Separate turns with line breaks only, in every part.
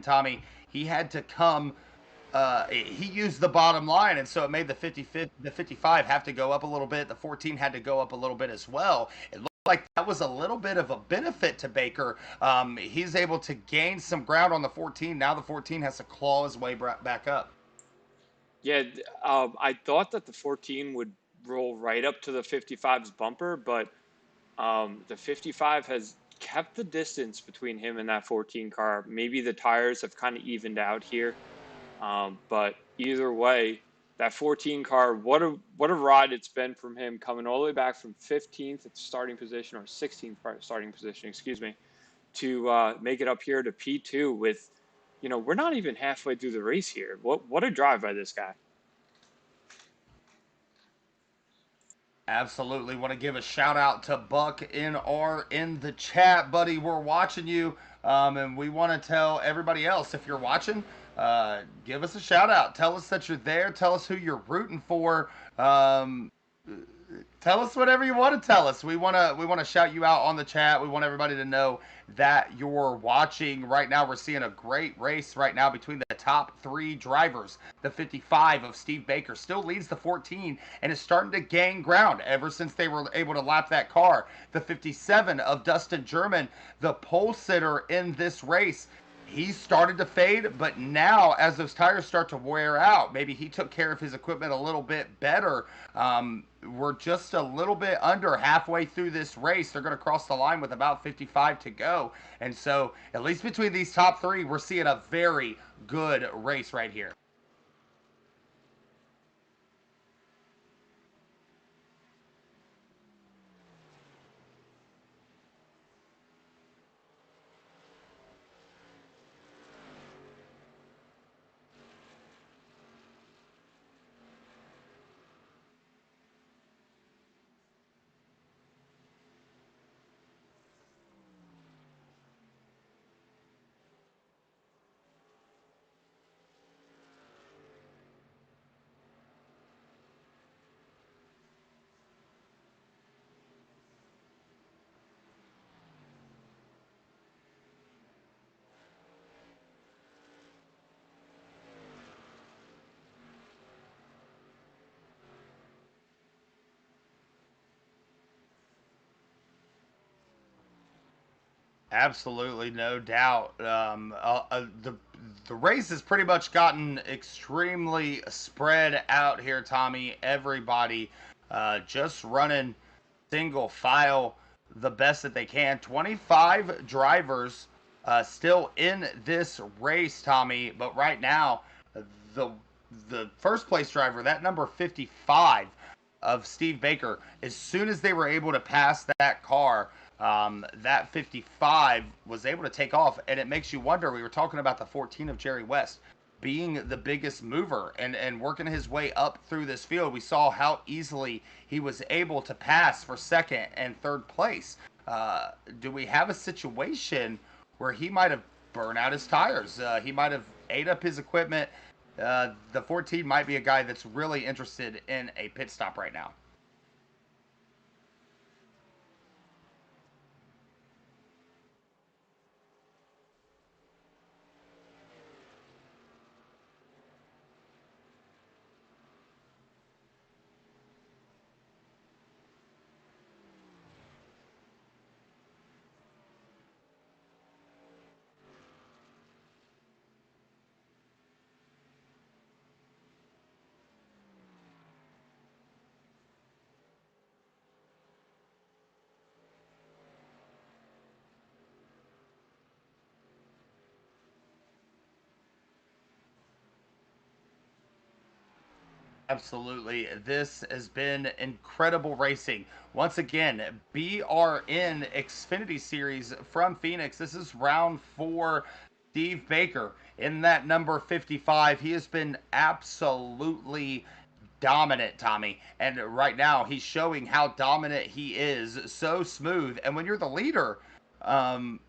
Tommy, he had to come. He used the bottom line, and so it made the 55 have to go up a little bit. The 14 had to go up a little bit as well. It looked like that was a little bit of a benefit to Baker. He's able to gain some ground on the 14. Now the 14 has to claw his way back up.
Yeah, I thought that the 14 would roll right up to the 55's bumper, but the 55 has kept the distance between him and that 14 car. Maybe the tires have kind of evened out here, but either way, that 14 car, what a ride it's been from him coming all the way back from 15th at starting position or 16th starting position, excuse me, to make it up here to P2 with, we're not even halfway through the race here. What a drive by this guy.
Absolutely. Want to give a shout out to Buck in the chat, buddy. We're watching you, and we want to tell everybody else if you're watching, give us a shout out. Tell us that you're there. Tell us who you're rooting for. Um, Tell us whatever you want to tell us. We want to shout you out on the chat. We want everybody to know that you're watching right now. We're seeing a great race right now between the top three drivers. The 55 of Steve Baker still leads the 14 and is starting to gain ground ever since they were able to lap that car. The 57 of Dustin German, the pole sitter in this race, he started to fade, but now as those tires start to wear out, maybe he took care of his equipment a little bit better. We're just a little bit under halfway through this race. They're going to cross the line with about 55 to go. And so, at least between these top three, we're seeing a very good race right here. Absolutely, no doubt. The race has pretty much gotten extremely spread out here, Tommy. Everybody just running single file the best that they can. 25 drivers still in this race, Tommy. But right now, the the first place driver, that number 55 of Steve Baker, as soon as they were able to pass that car, that 55 was able to take off. And it makes you wonder. We were talking about the 14 of Jerry West being the biggest mover and working his way up through this field. We saw how easily he was able to pass for second and third place. Do we have a situation where he might have burned out his tires? He might have ate up his equipment. The 14 might be a guy that's really interested in a pit stop right now. Absolutely. This has been incredible racing. Once again, BRN Xfinity Series from Phoenix. This is round four. Steve Baker in that number 55. He has been absolutely dominant, Tommy. And right now, he's showing how dominant he is. So smooth. And when you're the leader, um,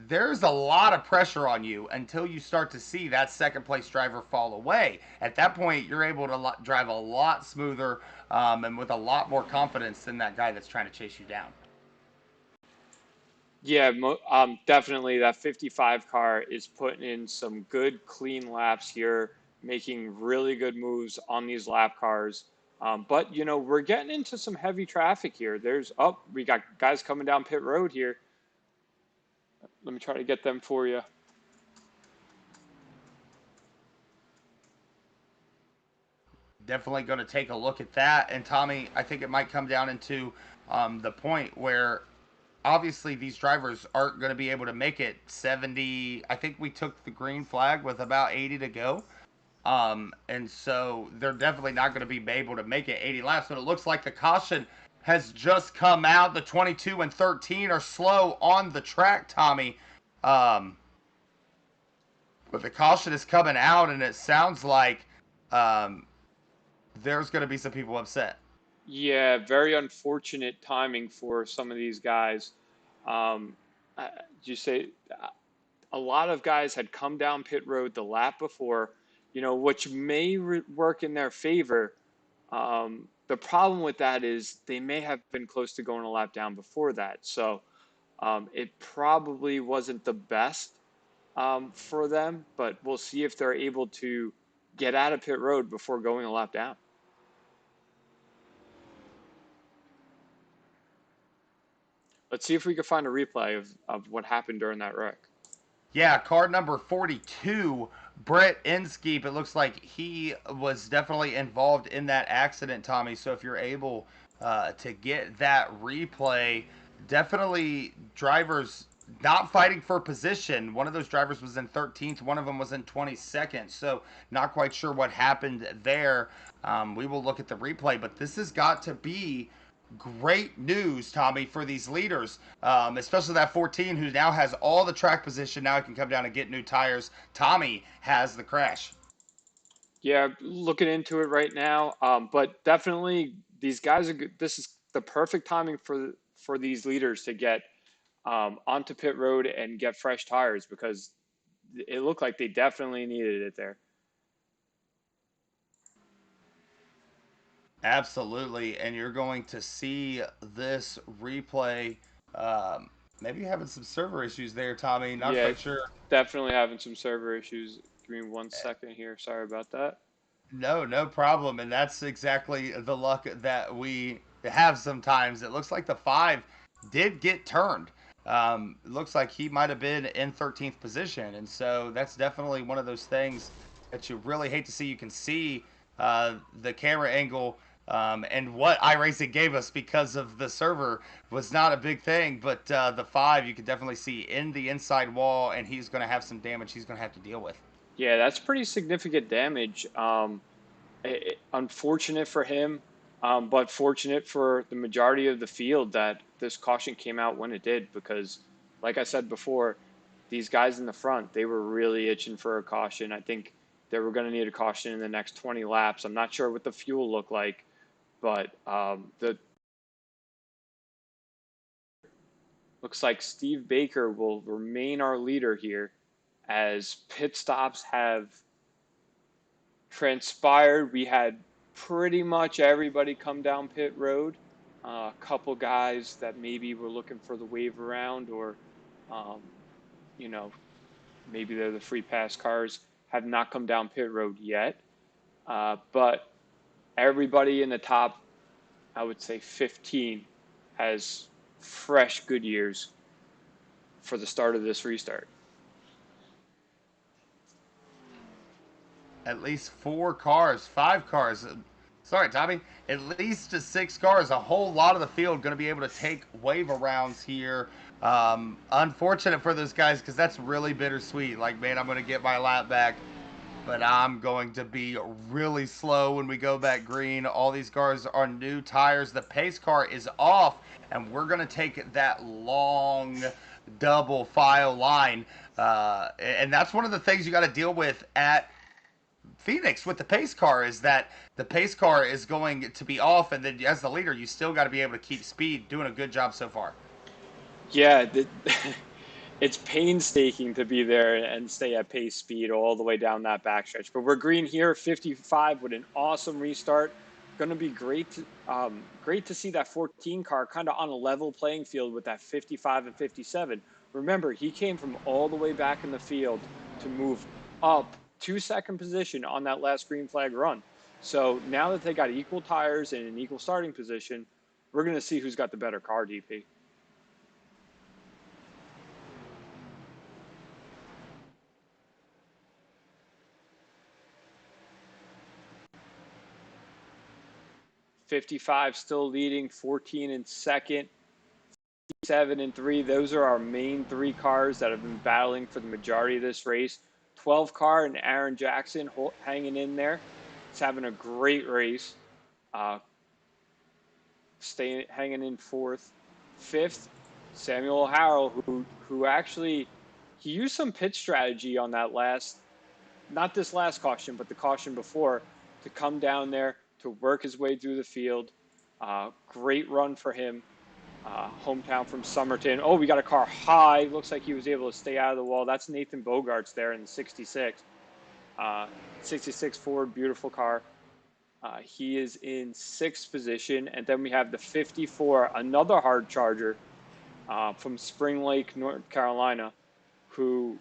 there's a lot of pressure on you until you start to see that second place driver fall away. At that point, you're able to drive a lot smoother and with a lot more confidence than that guy that's trying to chase you down.
Yeah, definitely that 55 car is putting in some good, clean laps here, making really good moves on these lap cars. But, we're getting into some heavy traffic here. We got guys coming down pit road here. Let me try to get them for you.
Definitely going to take a look at that. And Tommy, I think it might come down into the point where obviously these drivers aren't going to be able to make it 70. I think we took the green flag with about 80 to go. And so they're definitely not going to be able to make it 80 laps. But it looks like the caution has just come out. The 22 and 13 are slow on the track, Tommy. Um, but the caution is coming out, and it sounds like um, there's going to be some people upset.
Yeah, very unfortunate timing for some of these guys. Um, you say a lot of guys had come down pit road the lap before, which may work in their favor. The problem with that is they may have been close to going a lap down before that. So it probably wasn't the best for them, but we'll see if they're able to get out of pit road before going a lap down. Let's see if we can find a replay of what happened during that wreck.
Yeah, card number 42, Brett Inskeep. It looks like he was definitely involved in that accident, Tommy. So if you're able to get that replay, definitely drivers not fighting for position. One of those drivers was in 13th, one of them was in 22nd. So not quite sure what happened there. We will look at the replay, but this has got to be great news, Tommy, for these leaders, especially that 14 who now has all the track position. Now he can come down and get new tires. Tommy has the crash.
Yeah, looking into it right now. But definitely these guys are good. This is the perfect timing for these leaders to get onto pit road and get fresh tires because it looked like they definitely needed it there.
Absolutely. And you're going to see this replay. Um, Maybe having some server issues there, Tommy. Not
Yeah,
quite sure.
definitely having some server issues. Give me 1 second here. Sorry about that.
No, no problem. And that's exactly the luck that we have sometimes. It looks like the five did get turned. It looks like he might have been in 13th position. And so that's definitely one of those things that you really hate to see. You can see the camera angle and what iRacing gave us because of the server was not a big thing. But the five you can definitely see in the inside wall, and he's going to have some damage he's going to have to deal with.
Yeah, that's pretty significant damage. Unfortunate for him, but fortunate for the majority of the field that this caution came out when it did because, like I said before, these guys in the front, they were really itching for a caution. I think they were going to need a caution in the next 20 laps. I'm not sure what the fuel looked like, but the looks like Steve Baker will remain our leader here as pit stops have transpired. We had pretty much everybody come down pit road. A couple guys that maybe were looking for the wave around, or um, you know, maybe they're the free pass cars, have not come down pit road yet. But everybody in the top, I would say 15, has fresh good years for the start of this restart.
At least four cars, five cars. Sorry, Tommy. At least six cars. A whole lot of the field going to be able to take wave arounds here. Unfortunate for those guys because that's really bittersweet. Like, man, I'm going to get my lap back, but I'm going to be really slow when we go back green. All these cars are new tires. The pace car is off, and we're going to take that long double file line. And that's one of the things you got to deal with at Phoenix with the pace car is that the pace car is going to be off, and then as the leader, you still got to be able to keep speed. Doing a good job so far.
Yeah, it's painstaking to be there and stay at pace speed all the way down that backstretch. But we're green here, 55 with an awesome restart. going to be great to see that 14 car kind of on a level playing field with that 55 and 57. Remember, he came from all the way back in the field to move up to second position on that last green flag run. So now that they got equal tires and an equal starting position, we're going to see who's got the better car, DP. 55 still leading, 14 in second, 7 and 3. Those are our main three cars that have been battling for the majority of this race. 12 car and Aaron Jackson hanging in there. He's having a great race. Hanging in fourth. Fifth, Samuel Harrell, who actually he used some pit strategy on that not this last caution, but the caution before, to come down there to work his way through the field. Great run for him. Hometown from Somerton. Oh, we got a car high. Looks like he was able to stay out of the wall. That's Nathan Bogarts there in the 66. 66 Ford, beautiful car. He is in sixth position. And then we have the 54, another hard charger from Spring Lake, North Carolina, who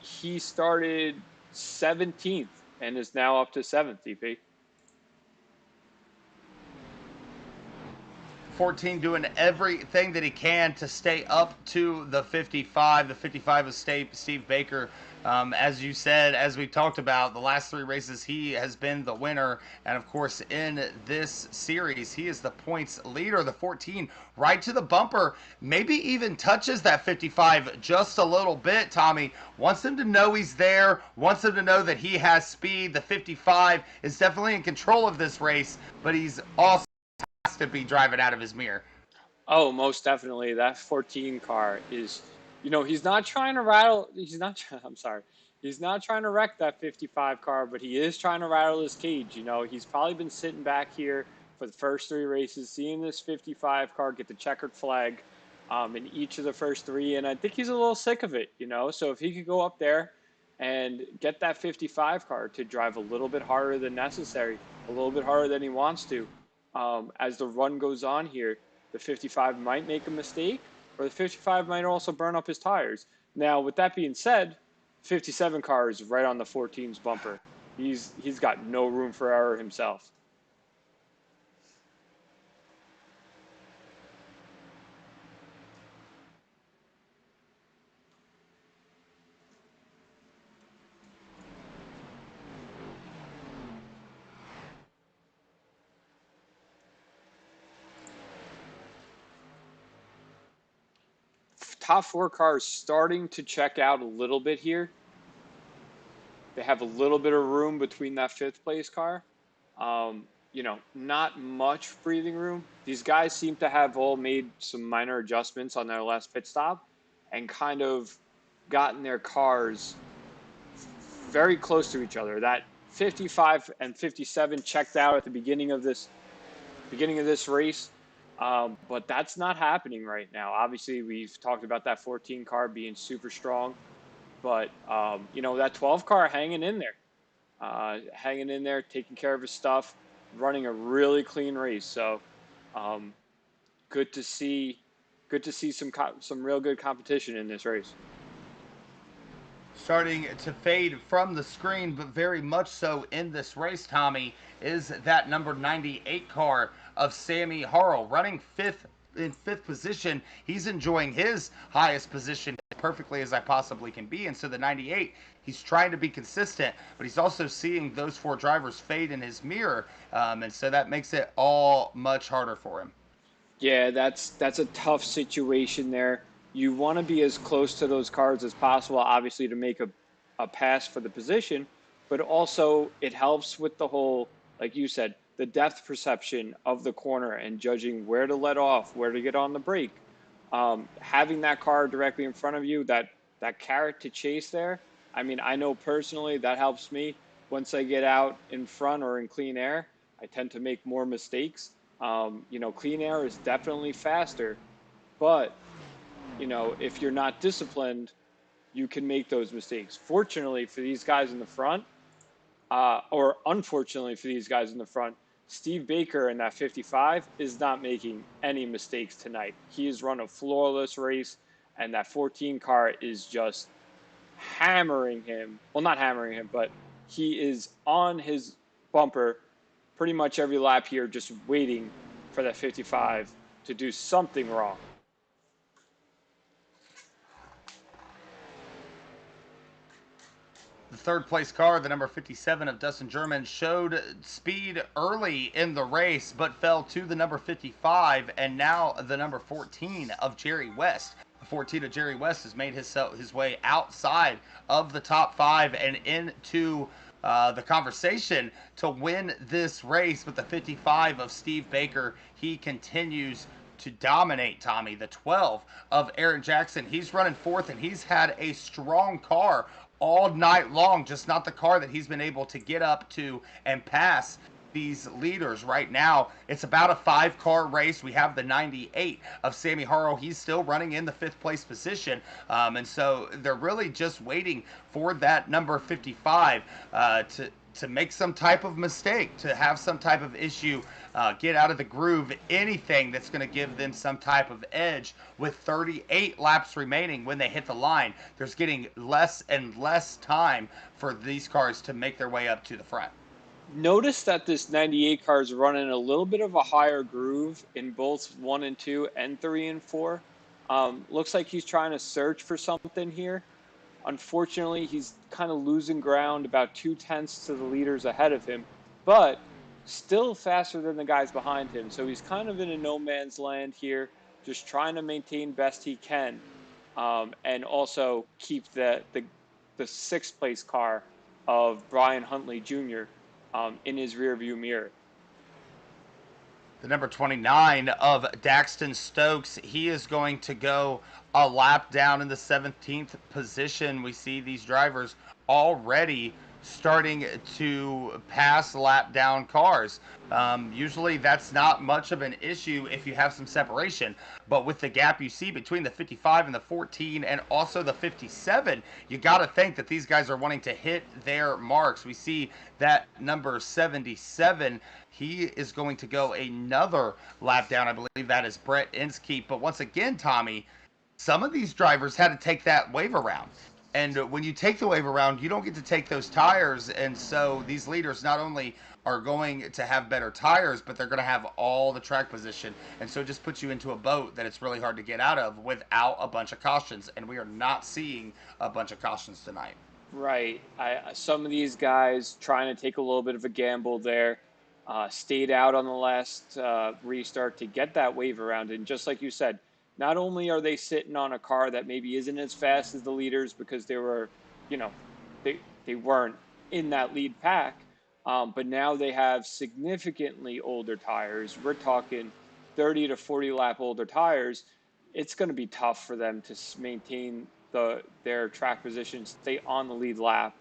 he started 17th and is now up to 7th, DP.
14 doing everything that he can to stay up to the 55. The 55 is Steve Baker. As you said, as we talked about, the last three races, he has been the winner. And of course, in this series, he is the points leader. The 14 right to the bumper, maybe even touches that 55 just a little bit. Tommy wants him to know he's there, wants him to know that he has speed. The 55 is definitely in control of this race, but he's also to be driving out of his mirror.
Oh, most definitely. That 14 car is, he's not trying to rattle. I'm sorry. He's not trying to wreck that 55 car, but he is trying to rattle his cage. He's probably been sitting back here for the first three races, seeing this 55 car get the checkered flag in each of the first three. And I think he's a little sick of it, So if he could go up there and get that 55 car to drive a little bit harder than necessary, a little bit harder than he wants to, as the run goes on here, the 55 might make a mistake, or the 55 might also burn up his tires. Now, with that being said, 57 car is right on the 14's bumper. He's got no room for error himself. Top four cars starting to check out a little bit here. They have a little bit of room between that fifth place car. Not much breathing room. These guys seem to have all made some minor adjustments on their last pit stop and kind of gotten their cars very close to each other. That 55 and 57 checked out at the beginning of this race, but that's not happening right now. Obviously, we've talked about that 14 car being super strong, but that 12 car hanging in there, taking care of his stuff, running a really clean race. So good to see some real good competition in this race.
Starting to fade from the screen, but very much so in this race, Tommy, is that number 98 car of Sammy Harrell running in fifth position. He's enjoying his highest position perfectly as I possibly can be. And so the 98, he's trying to be consistent, but he's also seeing those four drivers fade in his mirror. And so that makes it all much harder for him.
Yeah, that's a tough situation there. You want to be as close to those cards as possible, obviously, to make a pass for the position, but also it helps with the whole, like you said, the depth perception of the corner and judging where to let off, where to get on the brake. Having that car directly in front of you, that carrot to chase there, I mean, I know personally that helps me. Once I get out in front or in clean air, I tend to make more mistakes. Clean air is definitely faster, but if you're not disciplined, you can make those mistakes. Fortunately for these guys in the front, or unfortunately for these guys in the front, Steve Baker in that 55 is not making any mistakes tonight. He has run a flawless race, and that 14 car is just hammering him. Well, not hammering him, but he is on his bumper pretty much every lap here, just waiting for that 55 to do something wrong.
The third place car, the number 57 of Dustin German, showed speed early in the race, but fell to the number 55, and now the number 14 of Jerry West. The 14 of Jerry West has made his way outside of the top five and into the conversation to win this race. But the 55 of Steve Baker, he continues to dominate, Tommy. The 12 of Aaron Jackson, he's running fourth, and he's had a strong car all night long, just not the car that he's been able to get up to and pass these leaders right now. It's about a 5-car race. We have the 98 of Sammy Harrow. He's still running in the 5th place position. And so they're really just waiting for that number 55 to make some type of mistake, to have some type of issue, get out of the groove, anything that's going to give them some type of edge. With 38 laps remaining when they hit the line, there's getting less and less time for these cars to make their way up to the front.
Notice that this 98 car is running a little bit of a higher groove in both 1 and 2 and 3 and 4. Looks like he's trying to search for something here. Unfortunately, he's kind of losing ground about 2/10 to the leaders ahead of him, but still faster than the guys behind him. So he's kind of in a no man's land here, just trying to maintain best he can, and also keep the 6th place car of Brian Huntley Jr. In his rearview mirror.
The number 29 of Daxton Stokes, he is going to go a lap down in the 17th position. We see these drivers already starting to pass lap down cars. Usually that's not much of an issue if you have some separation, but with the gap you see between the 55 and the 14 and also the 57, you got to think that these guys are wanting to hit their marks. We see that number 77, he is going to go another lap down. I believe that is Brett Inskeep. But once again, Tommy, some of these drivers had to take that wave around. And when you take the wave around, you don't get to take those tires. And so these leaders not only are going to have better tires, but they're going to have all the track position. And so it just puts you into a boat that it's really hard to get out of without a bunch of cautions. And we are not seeing a bunch of cautions tonight.
Right. Some of these guys trying to take a little bit of a gamble there, stayed out on the last restart to get that wave around. And just like you said, not only are they sitting on a car that maybe isn't as fast as the leaders because they were, they weren't in that lead pack, but now they have significantly older tires. We're talking 30 to 40 lap older tires. It's going to be tough for them to maintain their track position, stay on the lead lap.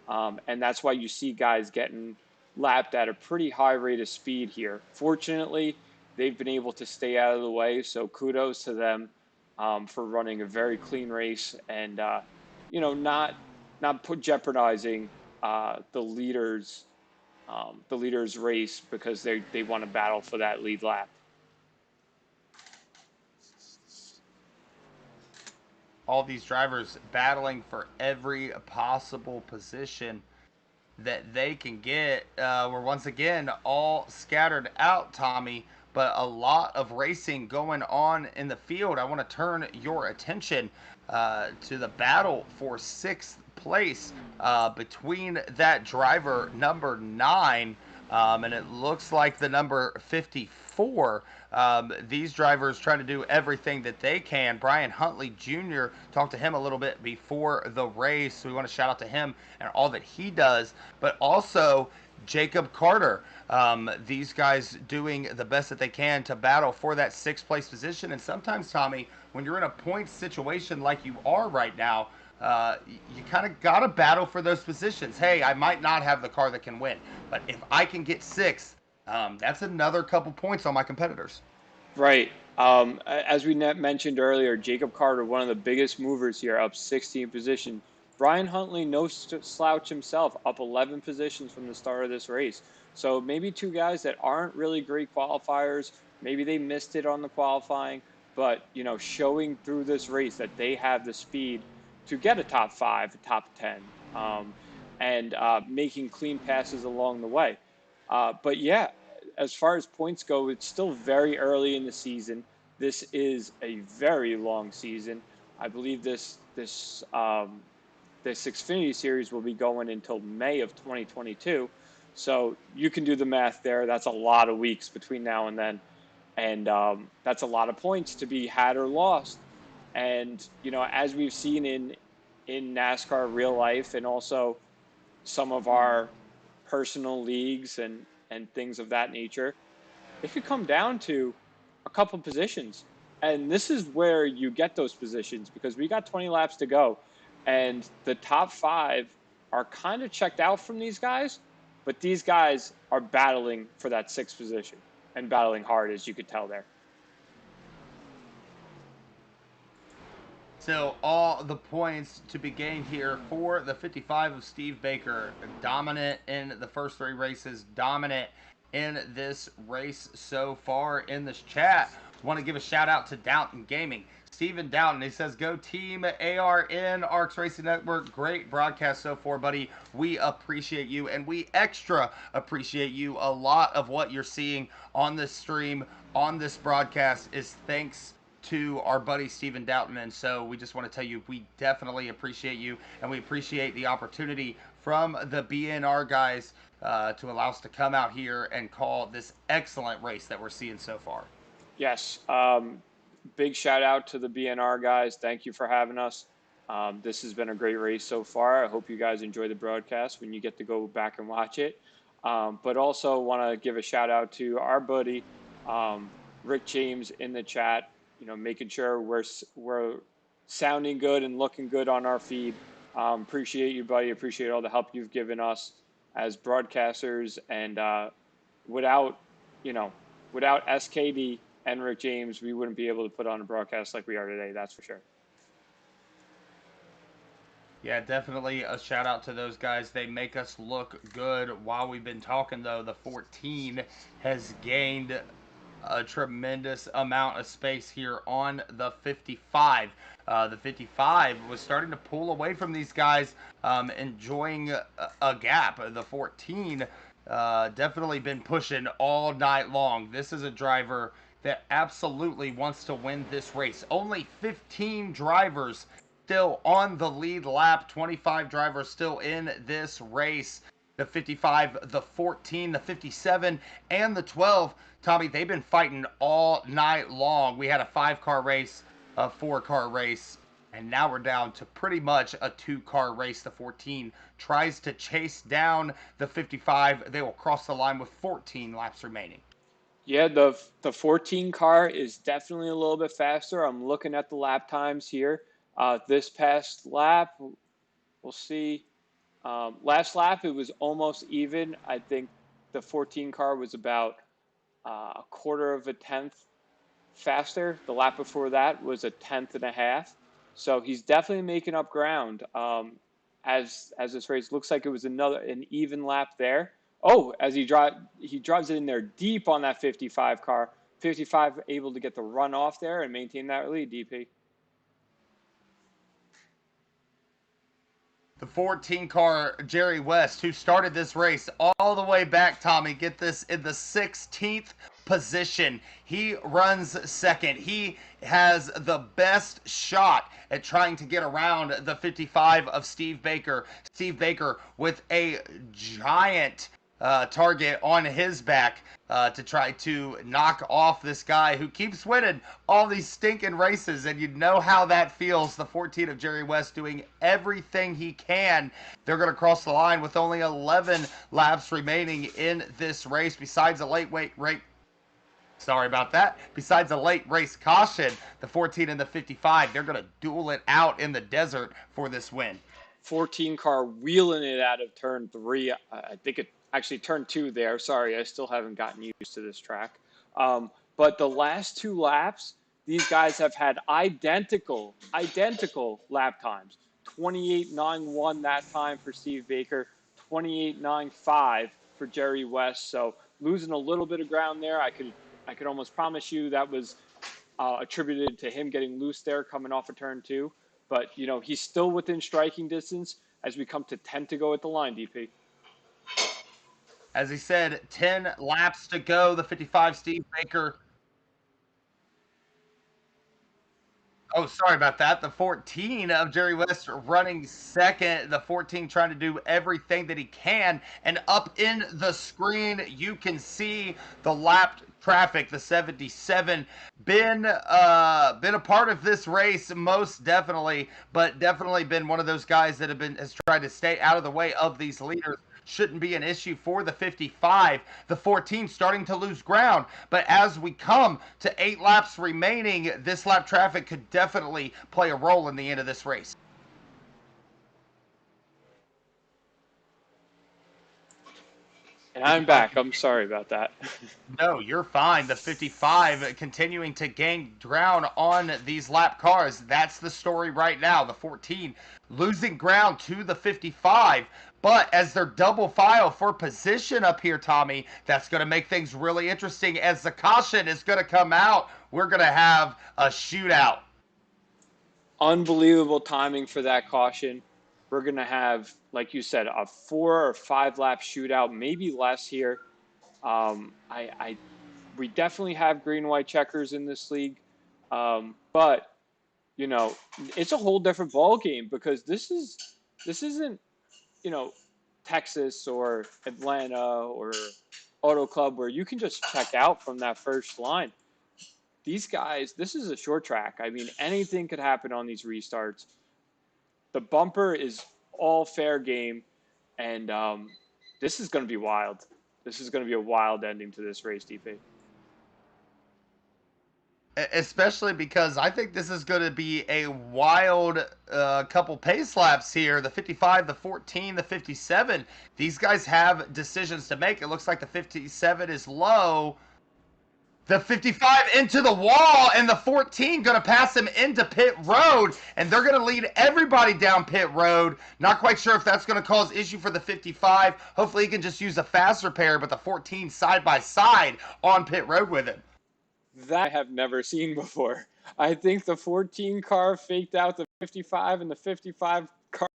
And that's why you see guys getting lapped at a pretty high rate of speed here. Fortunately, they've been able to stay out of the way, so kudos to them for running a very clean race and not jeopardizing the leaders' race because they want to battle for that lead lap.
All these drivers battling for every possible position that they can get. We're once again all scattered out, Tommy, but a lot of racing going on in the field. I want to turn your attention to the battle for 6th place between that driver, number 9, and it looks like the number 54. These drivers trying to do everything that they can. Brian Huntley Jr., talked to him a little bit before the race. So we want to shout out to him and all that he does, but also Jacob Carter. These guys doing the best that they can to battle for that 6th place position. And sometimes, Tommy, when you're in a point situation like you are right now, you kind of got to battle for those positions. Hey, I might not have the car that can win, but if I can get 6th, that's another couple points on my competitors.
Right. As we mentioned earlier, Jacob Carter, one of the biggest movers here, up 16 position. Brian Huntley, no slouch himself, up 11 positions from the start of this race. So maybe two guys that aren't really great qualifiers. Maybe they missed it on the qualifying, but showing through this race that they have the speed to get a top 5, a top 10, and making clean passes along the way. But yeah, as far as points go, it's still very early in the season. This is a very long season. I believe this Xfinity Series will be going until May of 2022. So you can do the math there. That's a lot of weeks between now and then. And that's a lot of points to be had or lost. And, as we've seen in NASCAR real life and also some of our personal leagues and things of that nature, it could come down to a couple positions. And this is where you get those positions because we got 20 laps to go. And the top 5 are kind of checked out from these guys, but these guys are battling for that 6th position and battling hard, as you could tell there.
So all the points to be gained here for the 55 of Steve Baker. Dominant in the first 3 races, dominant in this race so far in this chat. Want to give a shout out to Downton Gaming. Steven Downton, he says, go team ARN, ARCS Racing Network. Great broadcast so far, buddy. We appreciate you, and we extra appreciate you. A lot of what you're seeing on this stream, on this broadcast, is thanks to our buddy Steven Doughton. And so we just want to tell you, we definitely appreciate you, and we appreciate the opportunity from the BNR guys to allow us to come out here and call this excellent race that we're seeing so far.
Yes. Big shout out to the BNR guys. Thank you for having us. This has been a great race so far. I hope you guys enjoy the broadcast when you get to go back and watch it. But also want to give a shout out to our buddy, Rick James in the chat, making sure we're sounding good and looking good on our feed. Appreciate you, buddy. Appreciate all the help you've given us as broadcasters. And without SKD and Rick James, we wouldn't be able to put on a broadcast like we are today. That's for sure.
Yeah, definitely a shout out to those guys. They make us look good. While we've been talking, though, the 14 has gained a tremendous amount of space here on the 55. The 55 was starting to pull away from these guys, enjoying a gap. The 14 definitely been pushing all night long. This is a driver that absolutely wants to win this race. Only 15 drivers still on the lead lap, 25 drivers still in this race. The 55, the 14, the 57, and the 12. Tommy, they've been fighting all night long. We had a 5-car race, a 4-car race, and now we're down to pretty much a 2-car race. The 14 tries to chase down the 55. They will cross the line with 14 laps remaining.
Yeah, the 14 car is definitely a little bit faster. I'm looking at the lap times here. This past lap, we'll see. Last lap, it was almost even. I think the 14 car was about a quarter of a tenth faster. The lap before that was a tenth and a half. So he's definitely making up ground. As this race looks like it was an even lap there. Oh, as he drives it in there deep on that 55 car. 55 able to get the run off there and maintain that lead, DP.
The 14 car Jerry West, who started this race all the way back, Tommy, get this, in the 16th position. He runs second. He has the best shot at trying to get around the 55 of Steve Baker. Steve Baker with a giant target on his back to try to knock off this guy who keeps winning all these stinking races. And you know how that feels. The 14 of Jerry West doing everything he can. They're going to cross the line with only 11 laps remaining in this race. Besides a late race caution, the 14 and the 55, they're going to duel it out in the desert for this win.
14 car wheeling it out of turn 3. I think it actually turn 2 there. Sorry, I still haven't gotten used to this track. But the last 2 laps, these guys have had identical lap times. 28.91 that time for Steve Baker, 28.95 for Jerry West. So losing a little bit of ground there. I could almost promise you that was attributed to him getting loose there coming off a turn 2. But, he's still within striking distance as we come to 10 to go at the line, DP.
As he said, 10 laps to go. The 55 Steve Baker. Oh, sorry about that. The 14 of Jerry West running second. The 14 trying to do everything that he can. And up in the screen, you can see the lapped traffic. The 77 been a part of this race most definitely, but definitely been one of those guys that has tried to stay out of the way of these leaders. Shouldn't be an issue for the 55. The 14 starting to lose ground, but as we come to 8 laps remaining, this lap traffic could definitely play a role in the end of this race.
And I'm back. I'm sorry about that.
No, you're fine. The 55 continuing to gain ground on these lap cars. That's the story right now. The 14 losing ground to the 55. But as they're double file for position up here, Tommy, that's going to make things really interesting. As the caution is going to come out, we're going to have a shootout.
Unbelievable timing for that caution. We're going to have, like you said, a 4 or 5 lap shootout, maybe less here. We definitely have green white checkers in this league, but it's a whole different ball game because this isn't Texas or Atlanta or Auto Club where you can just check out from that first line. These guys, this is a short track. I mean, anything could happen on these restarts. The bumper is all fair game, and this is going to be wild. This is going to be a wild ending to this race, DP.
Especially because I think this is going to be a wild couple pace laps here. The 55, the 14, the 57. These guys have decisions to make. It looks like the 57 is low. The 55 into the wall, and the 14 going to pass him into pit road, and they're going to lead everybody down pit road. Not quite sure if that's going to cause issue for the 55. Hopefully he can just use a fast repair, but the 14 side by side on pit road with him.
That I have never seen before. I think the 14 car faked out the 55 and the 55 car.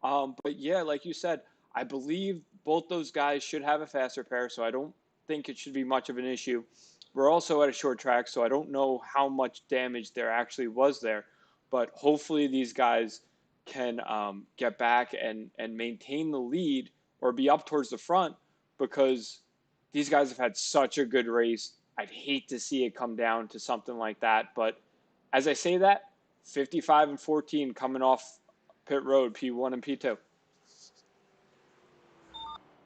But yeah, like you said, I believe both those guys should have a fast repair, so I don't think it should be much of an issue. We're also at a short track, so I don't know how much damage there actually was there. But hopefully these guys can get back and maintain the lead or be up towards the front because these guys have had such a good race. I'd hate to see it come down to something like that. But as I say that, 55 and 14 coming off pit road, P1 and P2.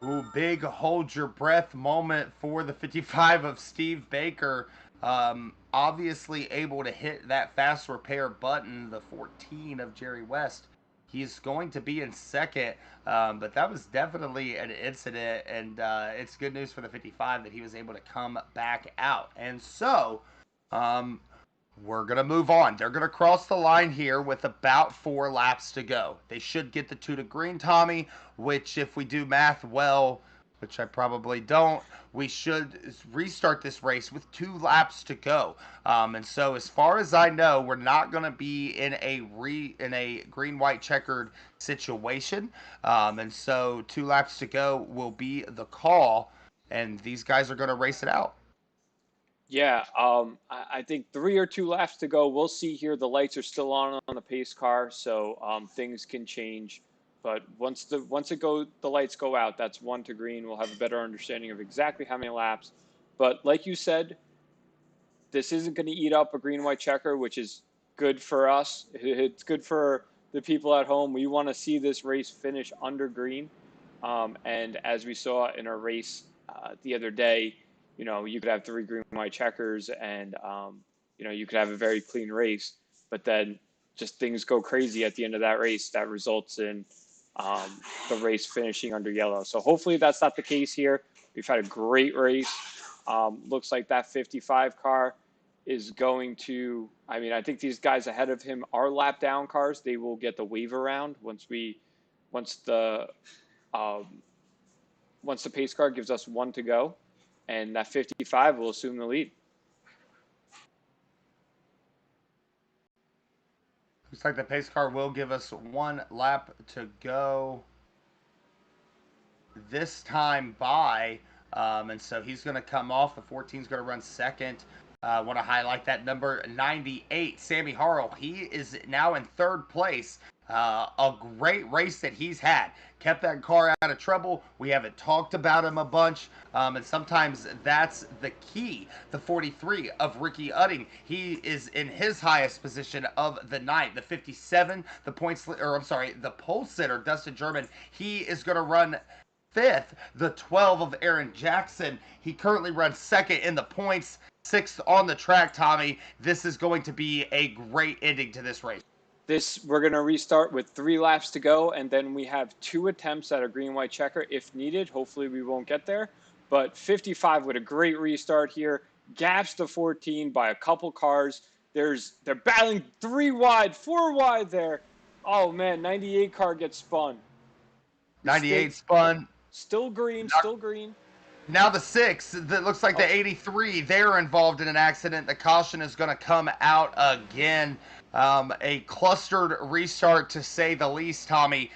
Ooh, big hold your breath moment for the 55 of Steve Baker. Obviously able to hit that fast repair button. The 14 of Jerry West. He's going to be in second, but that was definitely an incident, and it's good news for the 55 that he was able to come back out. And so, we're going to move on. They're going to cross the line here with about 4 laps to go. They should get the 2 to green, Tommy, which if we do math well, which I probably don't, we should restart this race with 2 laps to go. And so as far as I know, we're not going to be in a green-white checkered situation. And so 2 laps to go will be the call, and these guys are going to race it out.
Yeah, I think 3 or 2 laps to go. We'll see here. The lights are still on the pace car, so things can change. But once the lights go out, that's 1 to green. We'll have a better understanding of exactly how many laps. But like you said, this isn't going to eat up a green-white checker, which is good for us. It's good for the people at home. We want to see this race finish under green. And as we saw in our race the other day, you could have 3 green white checkers and, you could have a very clean race, but then just things go crazy at the end of that race that results in the race finishing under yellow. So hopefully that's not the case here. We've had a great race. Looks like that 55 car is going to I mean, I think these guys ahead of him are lap down cars. They will get the wave around once the um, once the pace car gives us one to go, and that 55 will assume the lead.
Looks like the pace car will give us one lap to go this time by. And so he's going to come off. The 14 is going to run second. I want to highlight that number 98, Sammy Harrell. He is now in third place. A great race that he's had. Kept that car out of trouble. We haven't talked about him a bunch. And sometimes that's the key. The 43 of Ricky Udding. He is in his highest position of the night. The 57, the points, or I'm sorry, the pole sitter, Dustin German. He is going to run fifth. The 12 of Aaron Jackson. He currently runs second in the points, sixth on the track, Tommy. This is going to be a great ending to this race.
We're going to restart with 3 laps to go, and then we have 2 attempts at a green-white checker if needed. Hopefully we won't get there. But 55 with a great restart here. Gaps to 14 by a couple cars. They're battling 3 wide, 4 wide there. Oh, man, 98 car gets spun.
98 spun.
Still green, still green.
Now the 6, that looks like the 83, they're involved in an accident. The caution is going to come out again. A clustered restart, to say the least, Tommy.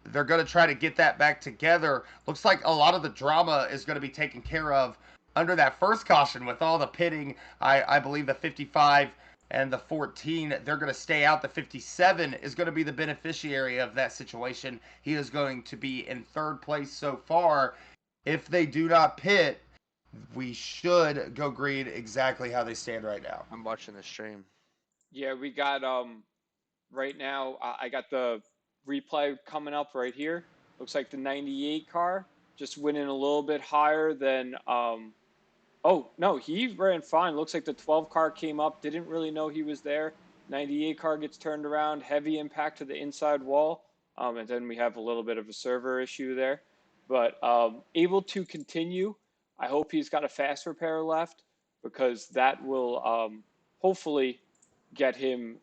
They're going to try to get that back together. Looks like a lot of the drama is going to be taken care of under that first caution with all the pitting. I believe the 55 and the 14, they're going to stay out. The 57 is going to be the beneficiary of that situation. He is going to be in third place so far. If they do not pit, we should go green exactly how they stand right now.
I'm watching the stream.
Yeah, we got right now. I got the replay coming up right here. Looks like the 98 car just winning a little bit higher than. Oh no, he ran fine. Looks like the 12 car came up. Didn't really know he was there. 98 car gets turned around. Heavy impact to the inside wall. And then we have a little bit of a server issue there. But able to continue. I hope he's got a fast repair left, because that will hopefully get him,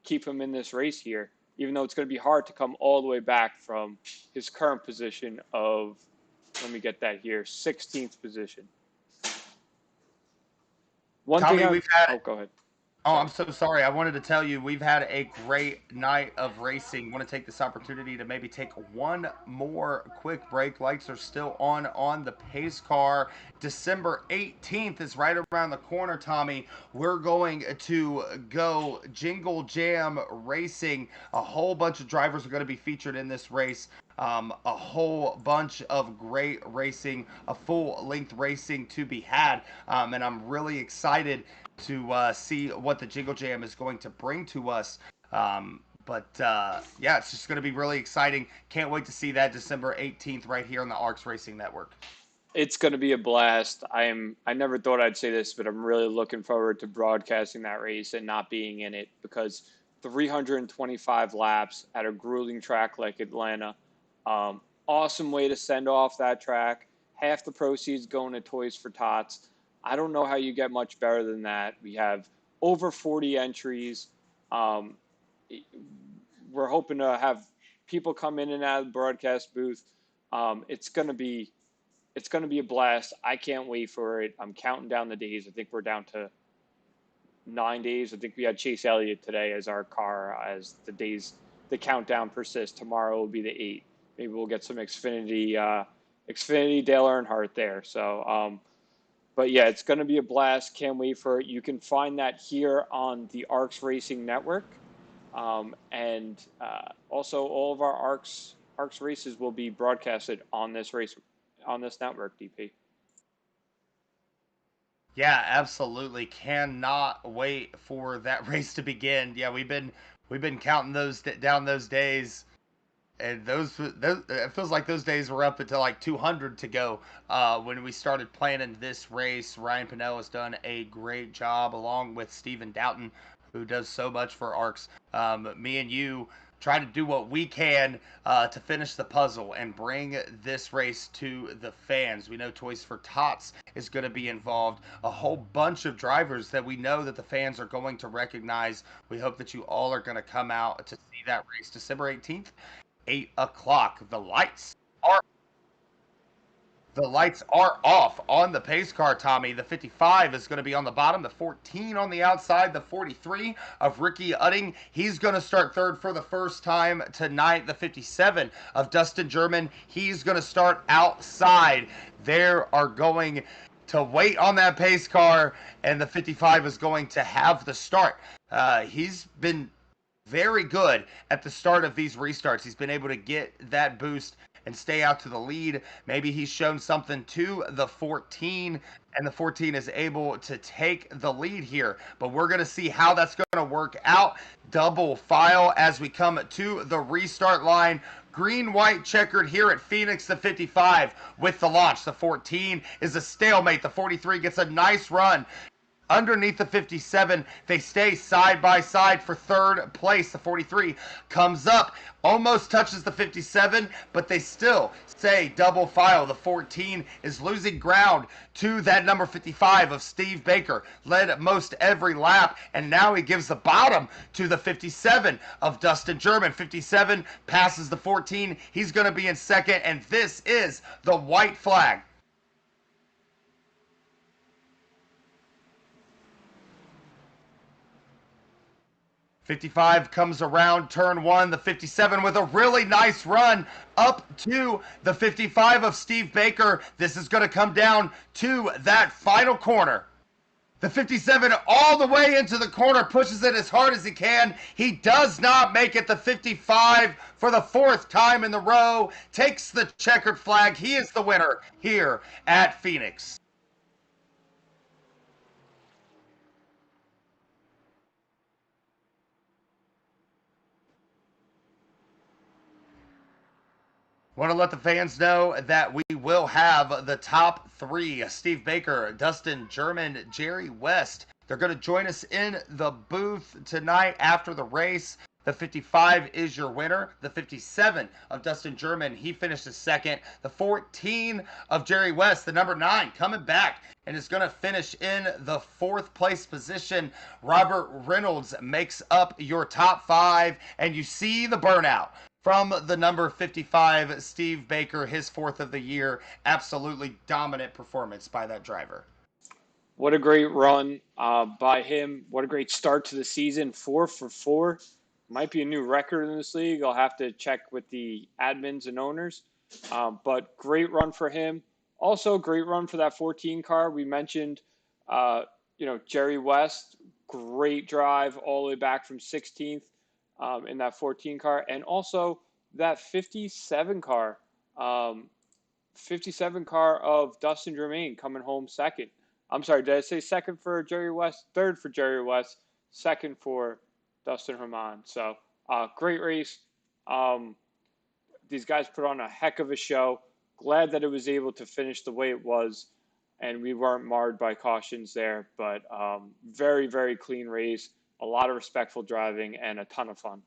keep him in this race here, even though it's going to be hard to come all the way back from his current position of, let me get that here, 16th position.
Tommy, we've had.
Oh, go ahead.
Oh, I'm so sorry. I wanted to tell you we've had a great night of racing. Want to take this opportunity to maybe take one more quick break. Lights are still on the pace car. December 18th is right around the corner, Tommy. We're going to go Jingle Jam Racing. A whole bunch of drivers are going to be featured in this race. A whole bunch of great racing, a full-length racing to be had. And I'm really excited to see what the Jingle Jam is going to bring to us. Yeah, it's just going to be really exciting. Can't wait to see that December 18th right here on the ARCS Racing Network.
It's going to be a blast. I never thought I'd say this, but I'm really looking forward to broadcasting that race and not being in it, because 325 laps at a grueling track like Atlanta. Awesome way to send off that track. Half the proceeds going to Toys for Tots. I don't know how you get much better than that. We have over 40 entries. We're hoping to have people come in and out of the broadcast booth. It's gonna be a blast. I can't wait for it. I'm counting down the days. I think we're down to 9 days. I think we had Chase Elliott today as our car, as the countdown persists. Tomorrow will be the 8. Maybe we'll get some Xfinity Dale Earnhardt there. So. But yeah, it's going to be a blast. Can't wait for it. You can find that here on the ARCS Racing Network. And also all of our ARCS races will be broadcasted on this network, DP.
Yeah, absolutely. Cannot wait for that race to begin. Yeah, we've been counting down those days. And those it feels like those days were up until like 200 to go when we started planning this race. Ryan Pinnell has done a great job, along with Stephen Doughton, who does so much for ARCS. Me and you try to do what we can to finish the puzzle and bring this race to the fans. We know Toys for Tots is going to be involved. A whole bunch of drivers that we know that the fans are going to recognize. We hope that you all are going to come out to see that race December 18th, 8 o'clock. Are the lights are off on the pace car, Tommy. The 55 is going to be on the bottom, the 14 on the outside, the 43 of Ricky Utting. He's going to start third for the first time tonight. The 57 of Dustin German, he's going to start outside. They are going to wait on that pace car, and the 55 is going to have the start. He's been very good at the start of these restarts. He's been able to get that boost and stay out to the lead. Maybe he's shown something to the 14, and the 14 is able to take the lead here. But we're going to see how that's going to work out. Double file as we come to the restart line. Green-white checkered here at Phoenix, the 55 with the launch. The 14 is a stalemate. The 43 gets a nice run. Underneath the 57, they stay side by side for third place. The 43 comes up, almost touches the 57, but they still stay double file. The 14 is losing ground to that number 55 of Steve Baker. Led most every lap, and now he gives the bottom to the 57 of Dustin German. 57 passes the 14. He's going to be in second, and this is the white flag. 55 comes around turn one. The 57 with a really nice run up to the 55 of Steve Baker. This is going to come down to that final corner. The 57 all the way into the corner, pushes it as hard as he can. He does not make it. The 55 for the fourth time in the row takes the checkered flag. He is the winner here at Phoenix. Want to let the fans know that we will have the top three: Steve Baker, Dustin German, Jerry West. They're going to join us in the booth tonight after the race. The 55 is your winner. The 57 of Dustin German, he finishes second. The 14 of Jerry West, the number 9, coming back and is going to finish in the fourth place position. Robert Reynolds makes up your top 5, and you see the burnout from the number 55, Steve Baker, his fourth of the year. Absolutely dominant performance by that driver.
What a great run by him. What a great start to the season. 4 for 4. Might be a new record in this league. I'll have to check with the admins and owners. But great run for him. Also, great run for that 14 car. We mentioned, Jerry West. Great drive all the way back from 16th. In that 14 car, and also that 57 car, 57 car of Dustin Germain coming home second. I'm sorry, did I say second for Jerry West? Third for Jerry West, second for Dustin Germain. So great race. These guys put on a heck of a show. Glad that it was able to finish the way it was, and we weren't marred by cautions there. But very, very clean race. A lot of respectful driving and a ton of fun.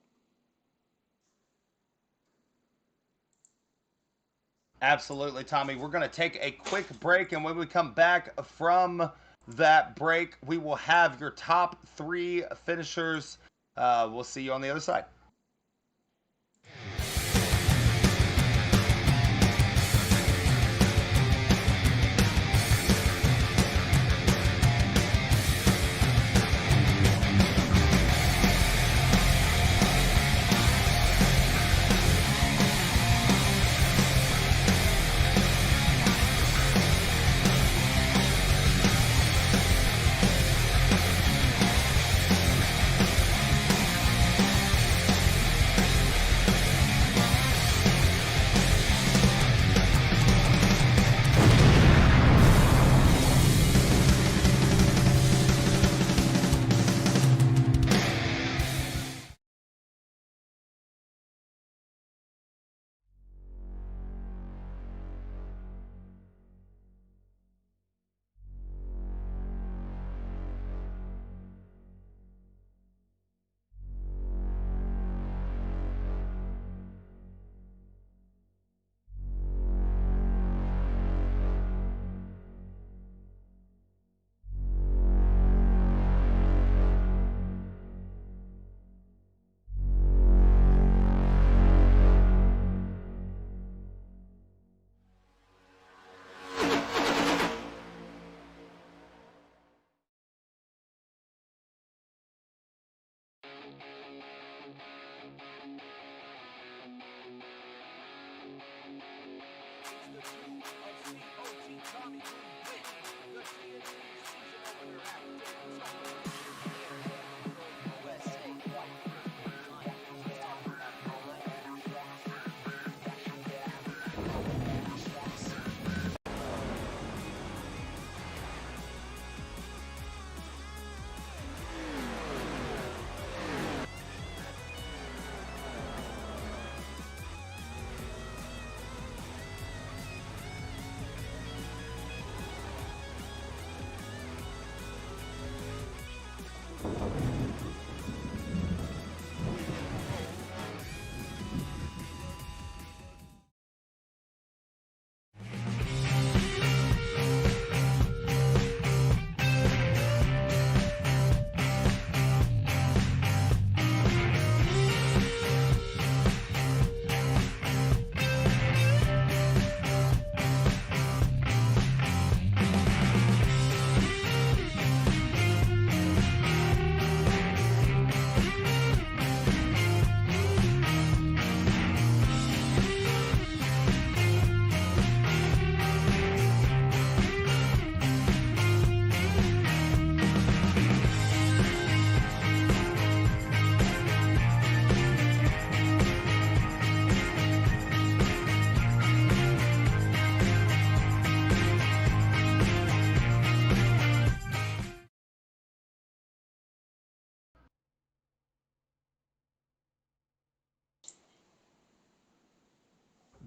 Absolutely, Tommy. We're going to take a quick break, and when we come back from that break, we will have your top 3 finishers. We'll see you on the other side.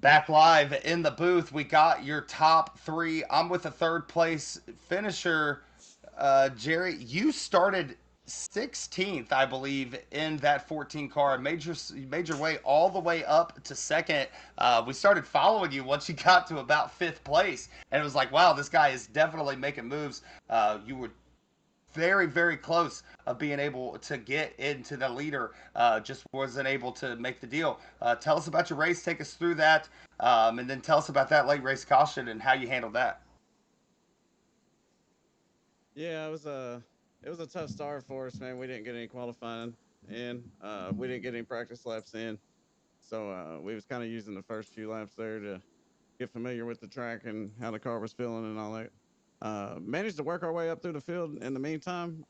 Back live in the booth, we got your top three. I'm with a third place finisher, Jerry. You started 16th, I believe, in that 14 car. Made your way all the way up to second. We started following you once you got to about fifth place, and it was like, wow, this guy is definitely making moves. You were very, very close of being able to get into the leader. Just wasn't able to make the deal. Tell us about your race. Take us through that, and then tell us about that late race caution and how you handled that.
Yeah, it was a tough start for us, man. We didn't get any qualifying in. We didn't get any practice laps in. So we was kind of using the first few laps there to get familiar with the track and how the car was feeling and all that. Managed to work our way up through the field in the meantime.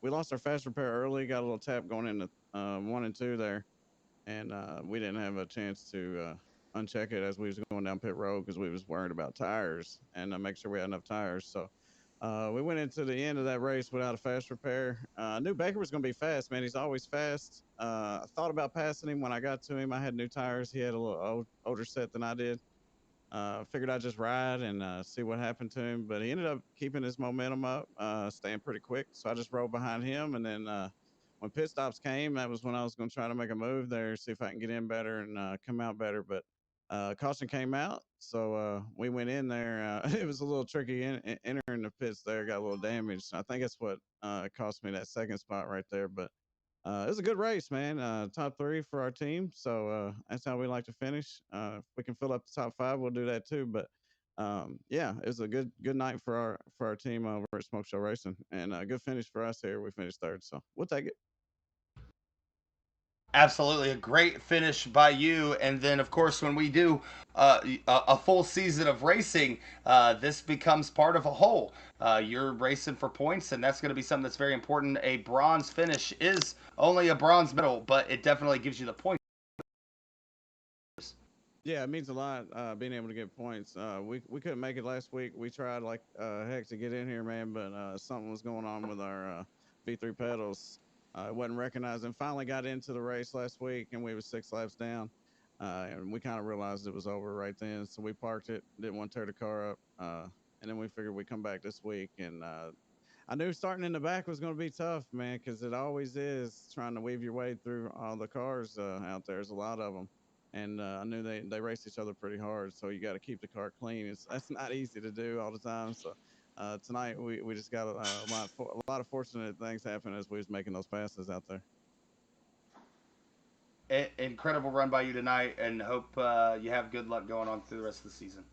We lost our fast repair early, got a little tap going into one and two there, and we didn't have a chance to uncheck it as we was going down pit road because we was worried about tires and make sure we had enough tires. So we went into the end of that race without a fast repair. I knew Baker was going to be fast, man. He's always fast. I thought about passing him when I got to him. I had new tires. He had a little older set than I did. Figured I'd just ride and see what happened to him, but he ended up keeping his momentum up, staying pretty quick. So I just rode behind him, and then when pit stops came, that was when I was going to try to make a move there, see if I can get in better and come out better. But caution came out, so we went in there. It was a little tricky entering the pits there, got a little damaged. I think that's what cost me that second spot right there, but. It was a good race, man. Top three for our team, so that's how we like to finish. If we can fill up the top five, we'll do that too. But yeah, it was a good night for our team over at Smoke Show Racing, and a good finish for us here. We finished third, so we'll take it.
Absolutely, a great finish by you. And then, of course, when we do a full season of racing, this becomes part of a whole. You're racing for points, and that's going to be something that's very important. A bronze finish is only a bronze medal, but it definitely gives you the points.
Yeah, it means a lot being able to get points. We couldn't make it last week. We tried like heck to get in here, man, but something was going on with our V3 pedals. It wasn't recognized, and finally got into the race last week, and we were six laps down, and we kind of realized it was over right then. So we parked it, didn't want to tear the car up, and then we figured we'd come back this week. And I knew starting in the back was going to be tough, man, because it always is trying to weave your way through all the cars out there. There's a lot of them, and I knew they race each other pretty hard. So you got to keep the car clean. That's not easy to do all the time. So tonight we just got a lot of fortunate things happen as we was making those passes out there.
Incredible run by you tonight, and hope you have good luck going on through the rest of the season.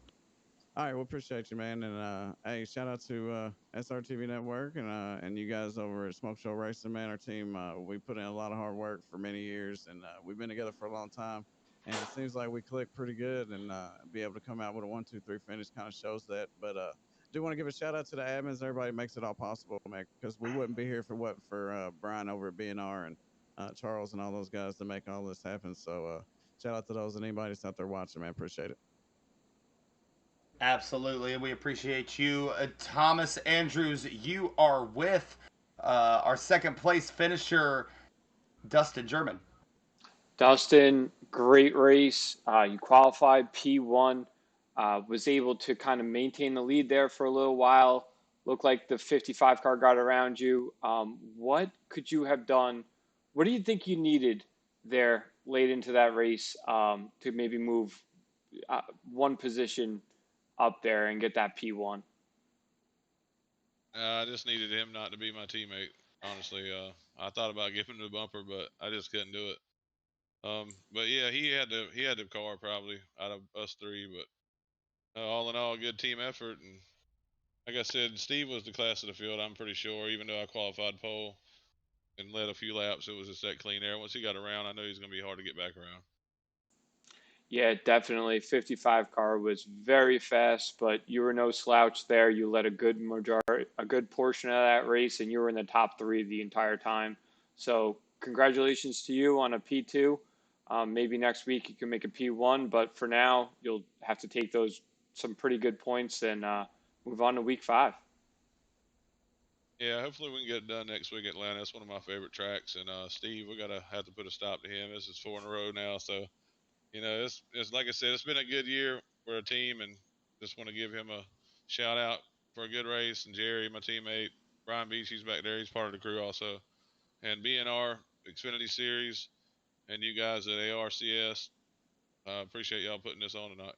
All right, well, appreciate you, man, and hey, shout out to SRTV Network and you guys over at Smoke Show Racing, man. Our team, we put in a lot of hard work for many years, and we've been together for a long time. and it seems like we click pretty good, and be able to come out with a 1, 2, 3 finish kind of shows that. But do want to give a shout out to the admins, everybody makes it all possible, man, because we wouldn't be here for Brian over at BNR and Charles and all those guys to make all this happen. So shout out to those and anybody that's out there watching, man. Appreciate it.
Absolutely, and we appreciate you, Thomas Andrews. You are with our second place finisher, Dustin German.
Dustin, great race. You qualified P1, was able to kind of maintain the lead there for a little while. Looked like the 55 car got around you. What could you have done? What do you think you needed there late into that race to maybe move one position up there and get that P1?
I just needed him not to be my teammate. Honestly, I thought about giving him the bumper, but I just couldn't do it. But yeah, he had the car probably out of us three. But all in all, good team effort. And like I said, Steve was the class of the field. I'm pretty sure, even though I qualified pole and led a few laps, it was just that clean air. Once he got around, I know he's going to be hard to get back around.
Yeah, definitely. 55 car was very fast, but you were no slouch there. You led a good portion of that race, and you were in the top three the entire time. So congratulations to you on a P2. Maybe next week you can make a P1, but for now you'll have to take some pretty good points and move on to week 5.
Yeah, hopefully we can get it done next week at Atlanta. It's one of my favorite tracks. And Steve, we gotta have to put a stop to him. This is 4 in a row now, so it's like I said, it's been a good year for a team, and just want to give him a shout out for a good race. And Jerry, my teammate, Brian Beach, he's back there. He's part of the crew also. And BNR Xfinity Series, and you guys at ARCS. Appreciate y'all putting this on tonight.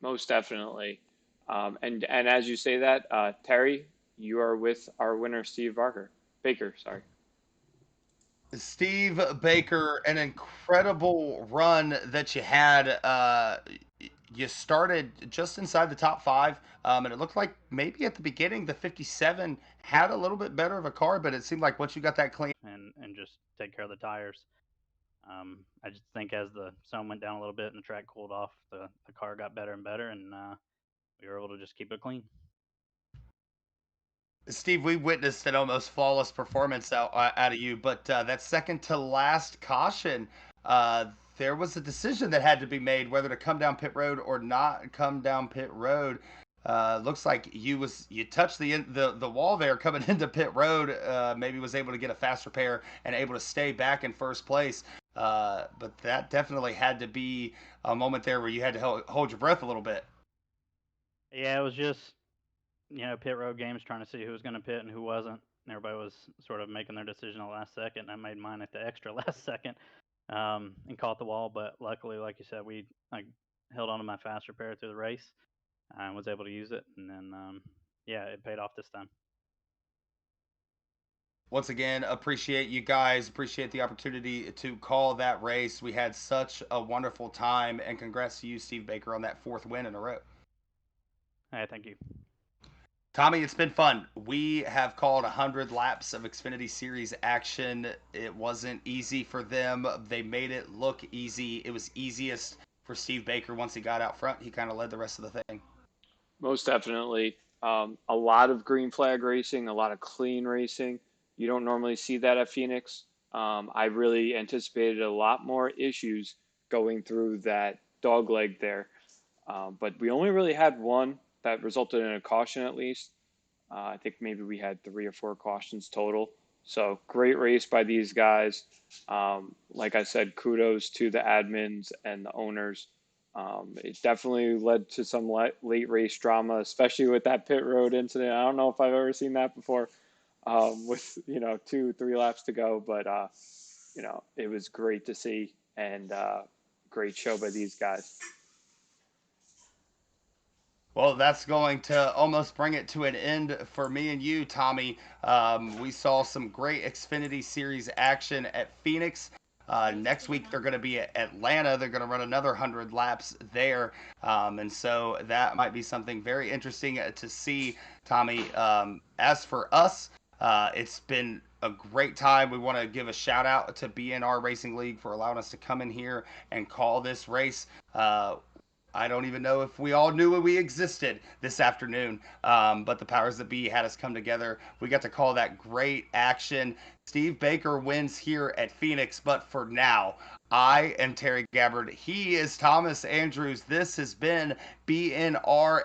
Most definitely. And as you say that, Terry, you are with our winner, Steve Baker. Sorry.
Steve Baker, an incredible run that you had. You started just inside the top five, and it looked like maybe at the beginning the 57 had a little bit better of a car, but it seemed like once you got that clean.
And just take care of the tires. I just think as the sun went down a little bit and the track cooled off, the car got better and better, and we were able to just keep it clean.
Steve, we witnessed an almost flawless performance out of you, but that second to last caution, there was a decision that had to be made whether to come down pit road or not come down pit road. Looks like you touched the wall there coming into pit road. Maybe was able to get a fast repair and able to stay back in first place. But that definitely had to be a moment there where you had to hold your breath a little bit.
Yeah, it was just pit road games, trying to see who was going to pit and who wasn't. Everybody was sort of making their decision at the last second. I made mine at the extra last second and caught the wall. But luckily, like you said, I held on to my fast repair through the race and was able to use it. And then, it paid off this time.
Once again, appreciate you guys. Appreciate the opportunity to call that race. We had such a wonderful time, and congrats to you, Steve Baker, on that 4th win in a row.
Hey, thank you.
Tommy, it's been fun. We have called 100 laps of Xfinity Series action. It wasn't easy for them. They made it look easy. It was easiest for Steve Baker once he got out front. He kind of led the rest of the thing.
Most definitely. A lot of green flag racing, a lot of clean racing. You don't normally see that at Phoenix. I really anticipated a lot more issues going through that dog leg there. But we only really had one that resulted in a caution at least. I think maybe we had 3 or 4 cautions total. So great race by these guys. Like I said, kudos to the admins and the owners. It definitely led to some late race drama, especially with that pit road incident. I don't know if I've ever seen that before with, 2, 3 laps to go. But, it was great to see and great show by these guys.
Well, that's going to almost bring it to an end for me and you, Tommy. We saw some great Xfinity Series action at Phoenix. Next week, they're going to be at Atlanta. They're going to run another 100 laps there. And so that might be something very interesting to see, Tommy. As for us, it's been a great time. We want to give a shout out to BNR Racing League for allowing us to come in here and call this race. I don't even know if we all knew we existed this afternoon, but the powers that be had us come together. We got to call that great action. Steve Baker wins here at Phoenix, but for now, I am Terry Gabbard. He is Thomas Andrews. This has been BNR